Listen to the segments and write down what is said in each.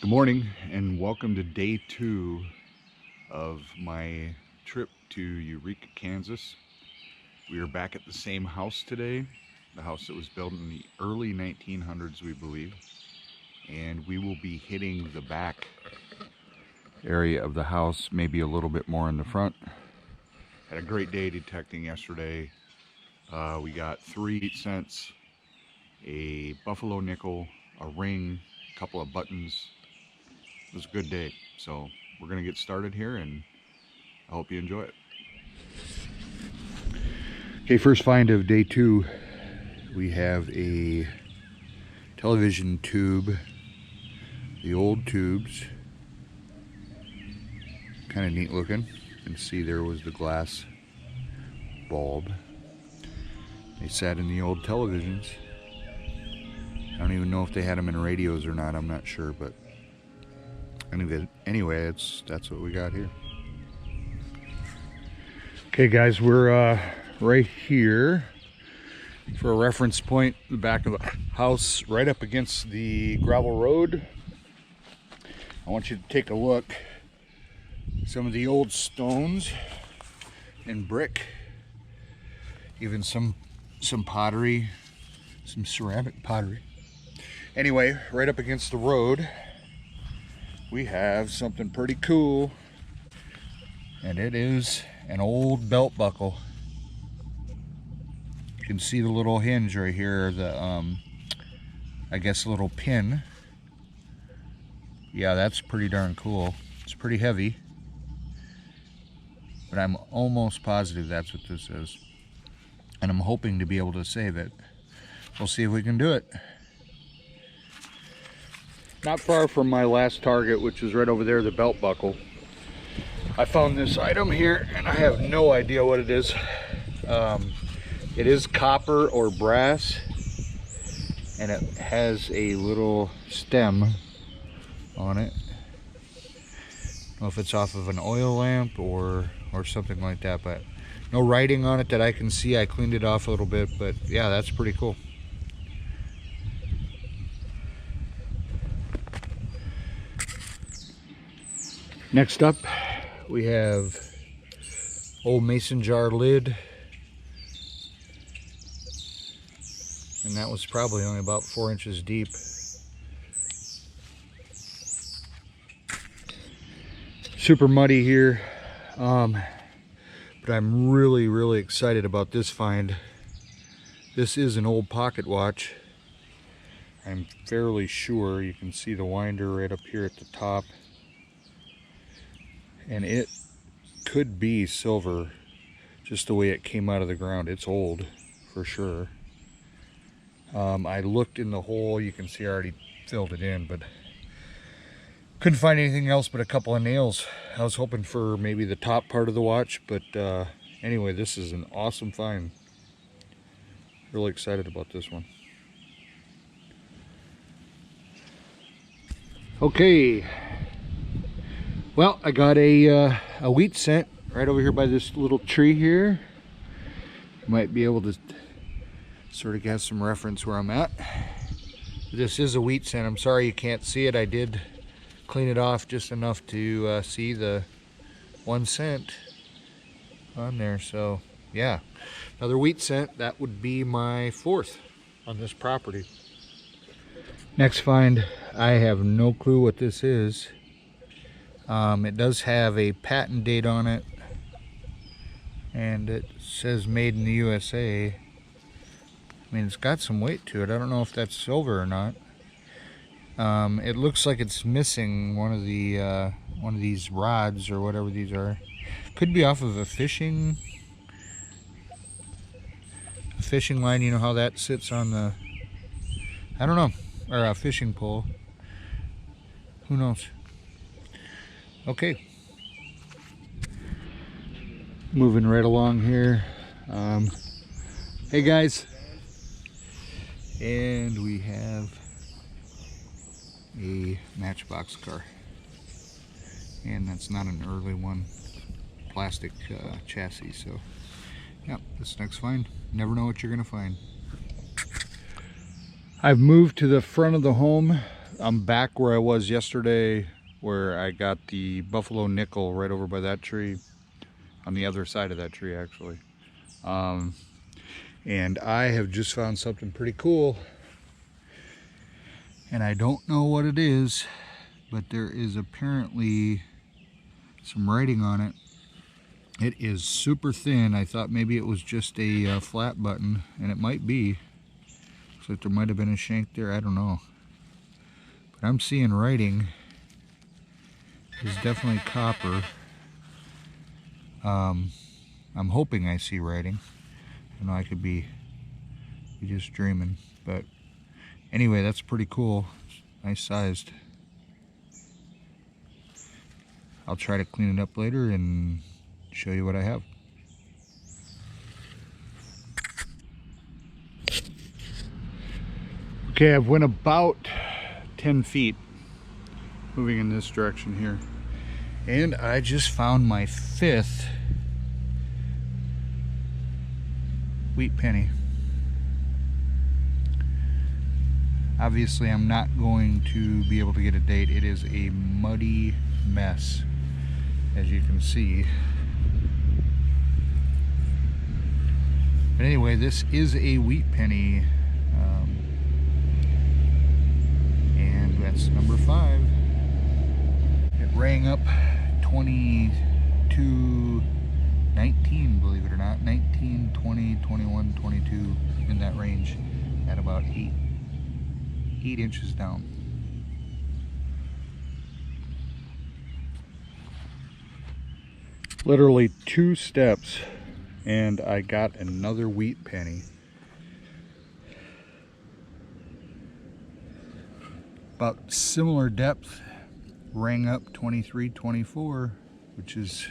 Good morning and welcome to day 2 of my trip to Eureka, Kansas. We are back at the same house today, the house that was built in the early 1900s, we believe, and we will be hitting the back area of the house, maybe a little bit more in the front. Had a great day detecting yesterday. We got 3 cents, a buffalo nickel, a ring, a couple of buttons. It was a good day, so we're gonna get started here and I hope you enjoy it. Okay, first find of day 2. We have a television tube, the old tubes, kind of neat looking. You can see there was the glass bulb. They sat in the old televisions. I don't even know if they had them in radios or not, I'm not sure, but anyway, that's what we got here. Okay guys, we're right here for a reference point, the back of the house, right up against the gravel road. I want you to take a look. Some of the old stones and brick, even some pottery, some ceramic pottery. Anyway, right up against the road, we have something pretty cool, and it is an old belt buckle. You can see the little hinge right here, the I guess a little pin. Yeah, that's pretty darn cool. It's pretty heavy, but I'm almost positive that's what this is, and I'm hoping to be able to save it. We'll see if we can do it. Not far from my last target, which is right over there, the belt buckle, I found this item here, and I have no idea what it is. It is copper or brass, and it has a little stem on it. I don't know if it's off of an oil lamp or something like that, but no writing on it that I can see. I cleaned it off a little bit, but yeah, that's pretty cool. Next up, we have old mason jar lid, and that was probably only about 4 inches deep. Super muddy here, but I'm really excited about this find. This is an old pocket watch. I'm fairly sure. You can see the winder right up here at the top. And it could be silver, just the way it came out of the ground. It's old for sure. I looked in the hole, you can see I already filled it in, but couldn't find anything else but a couple of nails. I was hoping for maybe the top part of the watch, but anyway, this is an awesome find. Really excited about this one. Okay. Well, I got a wheat cent right over here by this little tree here. You might be able to sort of get some reference where I'm at. This is a wheat cent. I'm sorry you can't see it. I did clean it off just enough to see the 1 cent on there. So yeah, another wheat cent. That would be my 4th on this property. Next find, I have no clue what this is. It does have a patent date on it, and it says made in the USA. I mean, it's got some weight to it. I don't know if that's silver or not. It looks like it's missing one of these rods or whatever these are. Could be off of a fishing line. You know how that sits on the, I don't know, or a fishing pole. Who knows? Okay, moving right along here. Hey guys, and we have a Matchbox car, and that's not an early one, plastic chassis. So yeah, this next find, never know what you're gonna find. I've moved to the front of the home I'm back where I was yesterday, where I got the buffalo nickel right over by that tree, on the other side of that tree actually. And I have just found something pretty cool, and I don't know what it is, but there is apparently some writing on it. It is super thin. I thought maybe it was just a flat button, and it might be. So there might have been a shank there, I don't know. But I'm seeing writing. It's definitely copper. I'm hoping I see writing. I know I could be just dreaming, but anyway, that's pretty cool. Nice sized. I'll try to clean it up later and show you what I have. Okay, I've went about 10 feet moving in this direction here, and I just found my 5th wheat penny. Obviously, I'm not going to be able to get a date. It is a muddy mess, as you can see. But anyway, this is a wheat penny, and that's number 5. It rang up 22.19, believe it or not, 19, 20, 21, 22, in that range, at about 8 inches down. Literally 2 steps and I got another wheat penny. About similar depth, rang up 23, 24, which is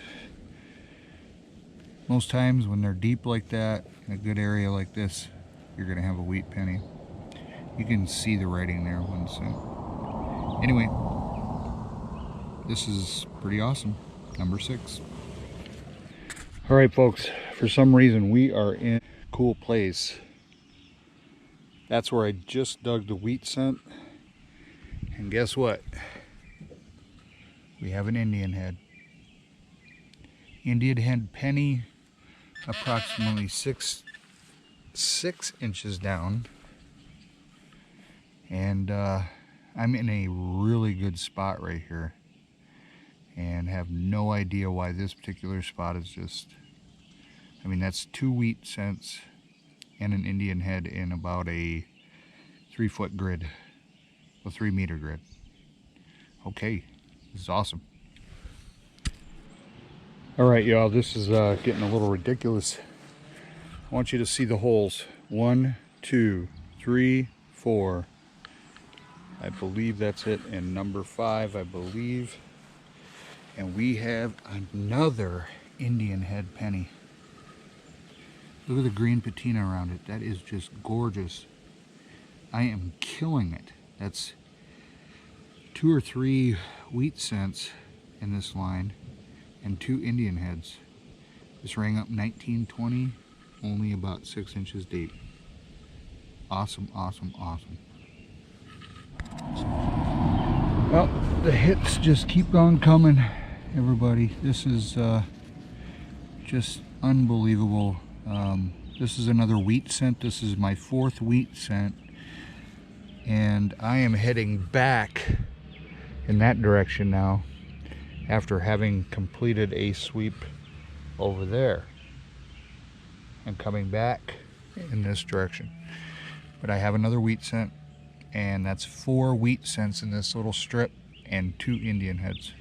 most times when they're deep like that, in a good area like this, you're gonna have a wheat penny. You can see the writing there one cent. Anyway, this is pretty awesome. Number 6. All right, folks, for some reason we are in a cool place. That's where I just dug the wheat scent. And guess what? We have an Indian head. Indian head penny, approximately 6 inches down. And I'm in a really good spot right here, and have no idea why this particular spot is just, I mean, that's 2 wheat cents and an Indian head in about a 3-foot grid, a 3-meter grid. Okay, this is awesome. All right, y'all, this is getting a little ridiculous. I want you to see the holes. 1, 2, 3, 4. I believe that's it, and number 5, I believe. And we have another Indian head penny. Look at the green patina around it. That is just gorgeous. I am killing it. That's 2 or 3 wheat cents in this line and 2 Indian heads. This rang up 1920, only about 6 inches deep. Awesome, awesome, awesome. Well, the hits just keep on coming, everybody. This is just unbelievable. This is another wheat cent. This is my 4th wheat cent, and I am heading back in that direction now after having completed a sweep over there and coming back in this direction. But I have another wheat cent, and that's 4 wheat cents in this little strip and 2 Indian heads,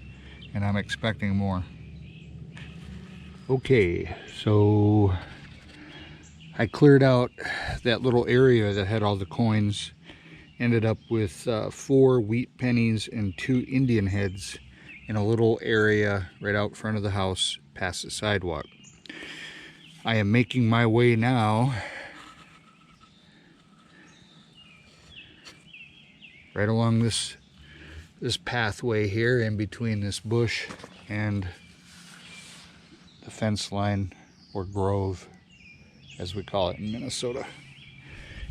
and I'm expecting more. Okay, so I cleared out that little area that had all the coins, ended up with 4 wheat pennies and 2 Indian heads in a little area right out front of the house past the sidewalk. I am making my way now right along this pathway here, in between this bush and the fence line, or grove as we call it in Minnesota.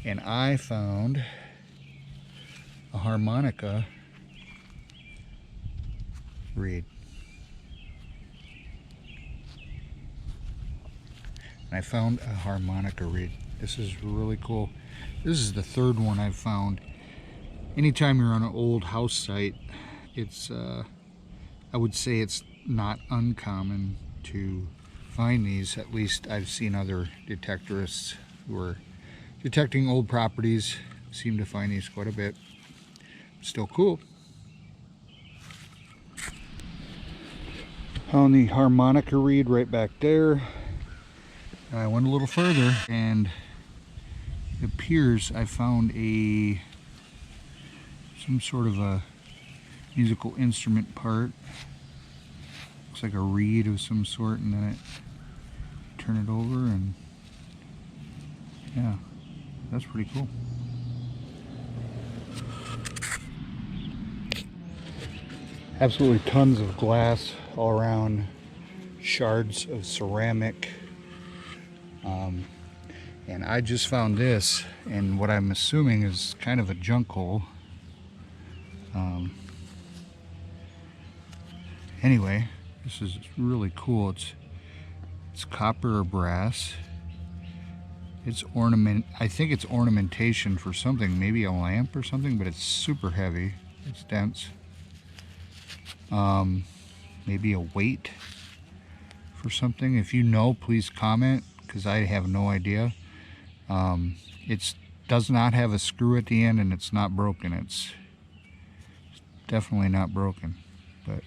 And I found a harmonica reed. And I found a harmonica reed. This is really cool. This is the third one I've found. Anytime you're on an old house site, it's I would say it's not uncommon to find these. At least I've seen other detectorists who are detecting old properties seem to find these quite a bit. Still cool. Found the harmonica reed right back there. I went a little further and it appears I found some sort of a musical instrument part. Looks like a reed of some sort, and then turn it over, and yeah, that's pretty cool. Absolutely tons of glass all around, shards of ceramic. And I just found this, and what I'm assuming is kind of a junk hole. Anyway, this is really cool. It's copper or brass. It's ornament. I think it's ornamentation for something, maybe a lamp or something, but it's super heavy. It's dense. Maybe a weight for something. If you know, please comment, because I have no idea. It does not have a screw at the end, and it's not broken. It's definitely not broken. But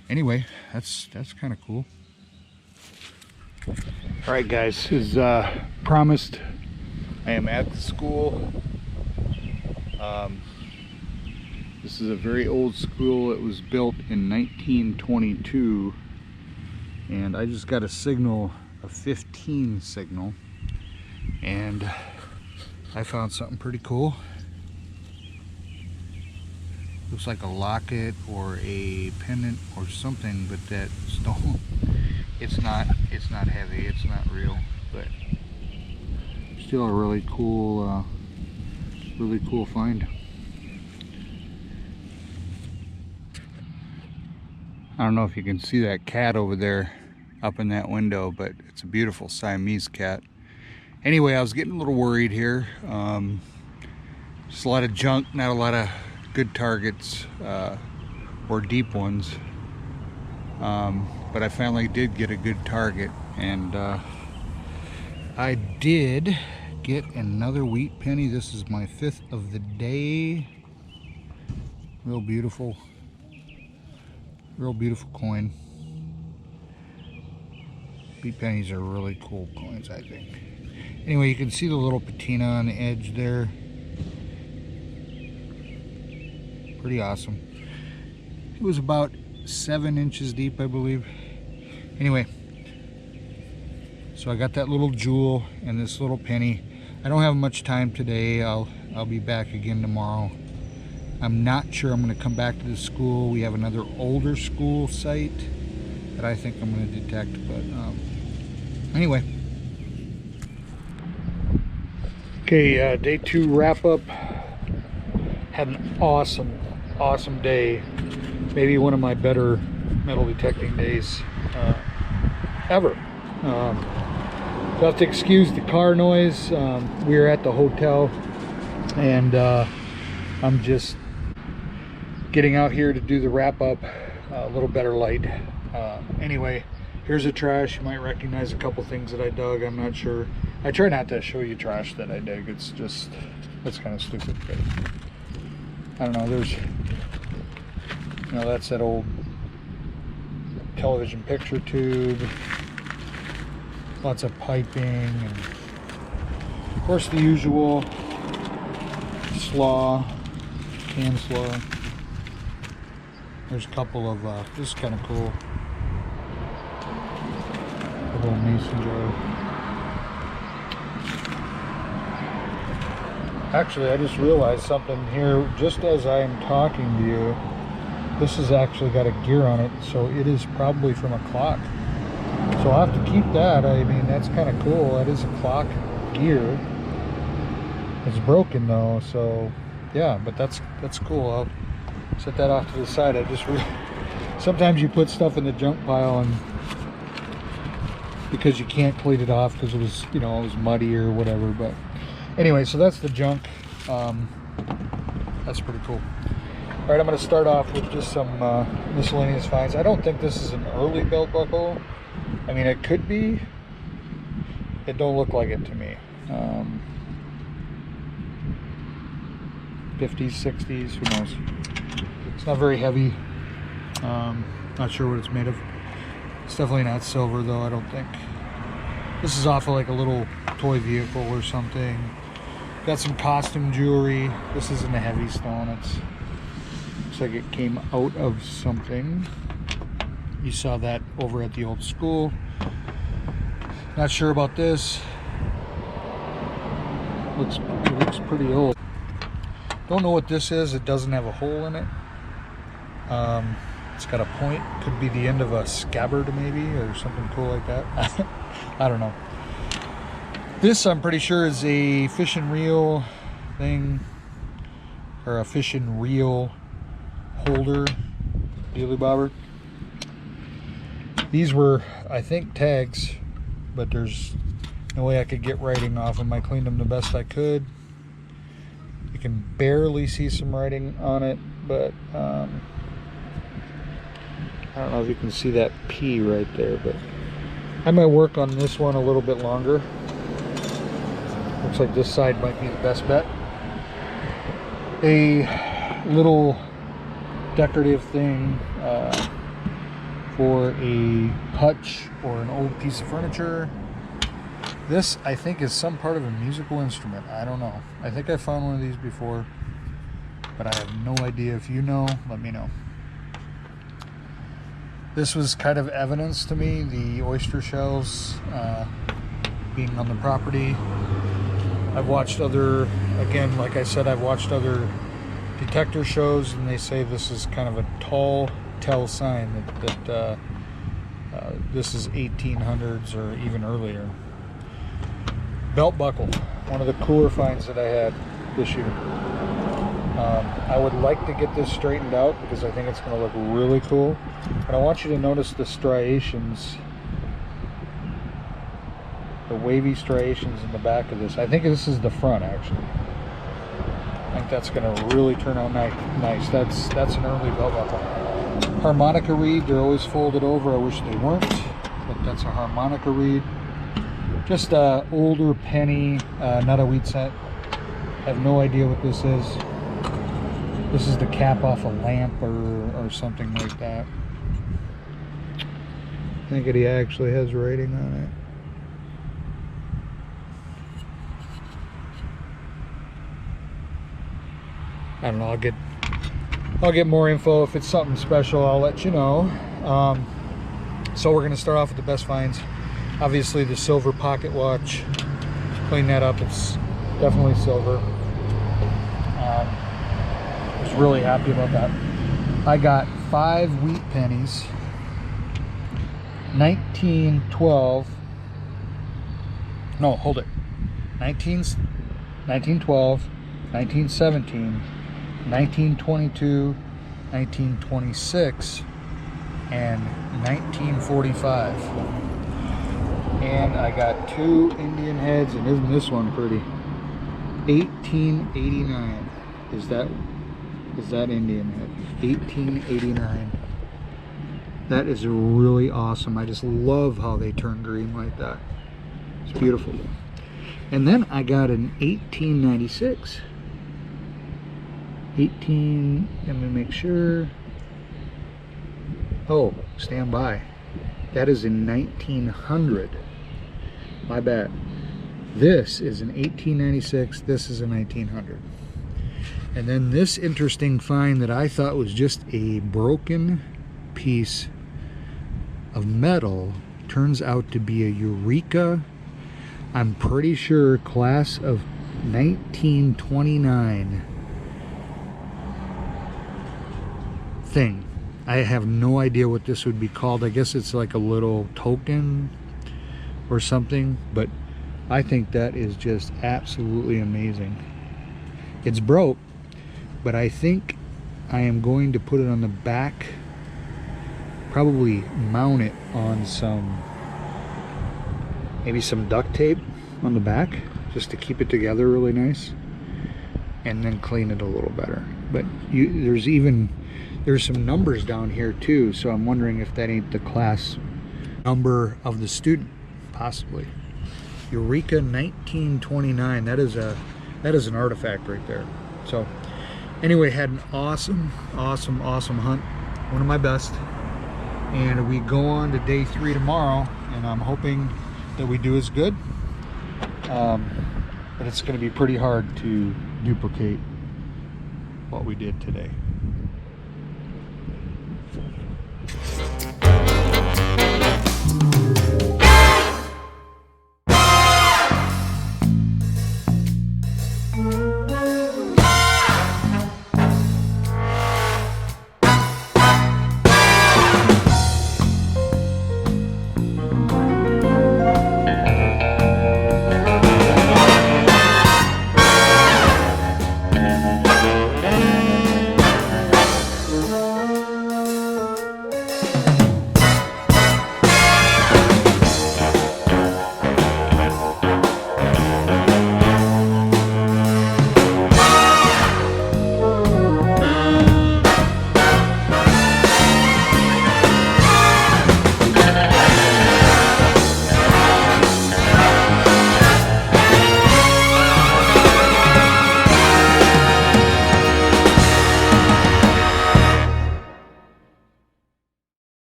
anyway, that's kind of cool. All right, guys, as promised, I am at the school. This is a very old school. It was built in 1922, and I just got a signal, a 15 signal, and I found something pretty cool. Looks like a locket or a pendant or something, but that stone, it's not heavy, it's not real, but still a really cool find. I don't know if you can see that cat over there up in that window, but it's a beautiful Siamese cat. Anyway, I was getting a little worried here. Just a lot of junk, not a lot of good targets or deep ones. But I finally did get a good target, and I did get another wheat penny. This is my 5th of the day. Real beautiful coin. Wheat pennies are really cool coins, I think. Anyway, you can see the little patina on the edge there. Pretty awesome. It was about 7 inches deep, I believe. Anyway, so I got that little jewel and this little penny. I don't have much time today. I'll be back again tomorrow. I'm not sure I'm going to come back to the school. We have another older school site that I think I'm going to detect, but anyway. Okay, day 2 wrap up. Had an awesome day. Maybe one of my better metal detecting days ever. You'll have to excuse the car noise. We are at the hotel, and I'm just getting out here to do the wrap up. A little better light. Anyway, here's the trash. You might recognize a couple things that I dug. I'm not sure. I try not to show you trash that I dig. It's just, that's kind of stupid. But I don't know. There's, you know, that's that old television picture tube. Lots of piping, and of course the usual slaw, can slaw. There's a couple of, this is kind of cool. A little mason jar. Actually, I just realized something here just as I am talking to you. This has actually got a gear on it, so it is probably from a clock. So I'll have to keep that. I mean, that's kind of cool. That is a clock gear. It's broken though, so yeah, but that's cool. I'll set that off to the side. Sometimes you put stuff in the junk pile and because you can't clean it off because it was, you know, it was muddy or whatever. But anyway, so that's the junk. That's pretty cool. All right, I'm going to start off with just some miscellaneous finds. I don't think this is an early belt buckle. I mean, it could be. It don't look like it to me. 50s, 60s, who knows? It's not very heavy. Not sure what it's made of. It's definitely not silver though, I don't think. This is off of like a little toy vehicle or something. Got some costume jewelry. This isn't a heavy stone. Looks like it came out of something. You saw that over at the old school. Not sure about this. It looks pretty old. Don't know what this is. It doesn't have a hole in it. It's got a point. Could be the end of a scabbard maybe, or something cool like that. I don't know. This I'm pretty sure is a fish and reel thing, or a fish and reel holder, dealy bobber. These were, I think, tags, but there's no way I could get writing off them. I cleaned them the best I could. You can barely see some writing on it, but I don't know if you can see that P right there, but I might work on this one a little bit longer. Looks like this side might be the best bet. A little decorative thing for a hutch or an old piece of furniture. This, I think, is some part of a musical instrument. I don't know. I think I found one of these before, but I have no idea. If you know, let me know. This was kind of evidence to me, the oyster shells being on the property. I've watched other, again, like I said, I've watched other detector shows, and they say this is kind of a tall tell sign that this is 1800s or even earlier. Belt buckle, one of the cooler finds that I had this year. I would like to get this straightened out because I think it's going to look really cool. But I want you to notice the striations, the wavy striations in the back of this. I think this is the front, actually. I think that's going to really turn out nice. That's an early belt buckle. Harmonica reed, they're always folded over. I wish they weren't, but that's a harmonica reed. Just a older penny, not a wheat cent. I have no idea what this is. This is the cap off a lamp or something like that. I think it actually has writing on it. I don't know. I'll get more info. If it's something special, I'll let you know. So we're gonna start off with the best finds. Obviously, the silver pocket watch. Clean that up. It's definitely silver. I was really happy about that. I got 5 wheat pennies. 1912. No, hold it. 1912, 1917, 1922, 1926, and 1945. And I got 2 Indian heads, and isn't this one pretty? 1889 is that Indian head. 1889. That is really awesome. I just love how they turn green like that. It's beautiful. And then I got an 1896. Let me make sure. Oh, stand by. That is in 1900. My bad. This is an 1896. This is a 1900. And then this interesting find that I thought was just a broken piece of metal turns out to be a Eureka. I'm pretty sure class of 1929 thing. I have no idea what this would be called. I guess it's like a little token or something, but I think that is just absolutely amazing. It's broke, but I think I am going to put it on the back, probably mount it on maybe some duct tape on the back, just to keep it together really nice, and then clean it a little better. But there's some numbers down here too, so I'm wondering if that ain't the class number of the student, possibly. Eureka 1929. That is an artifact right there. So anyway, had an awesome hunt, one of my best, and we go on to day 3 tomorrow, and I'm hoping that we do as good, but it's going to be pretty hard to duplicate what we did today.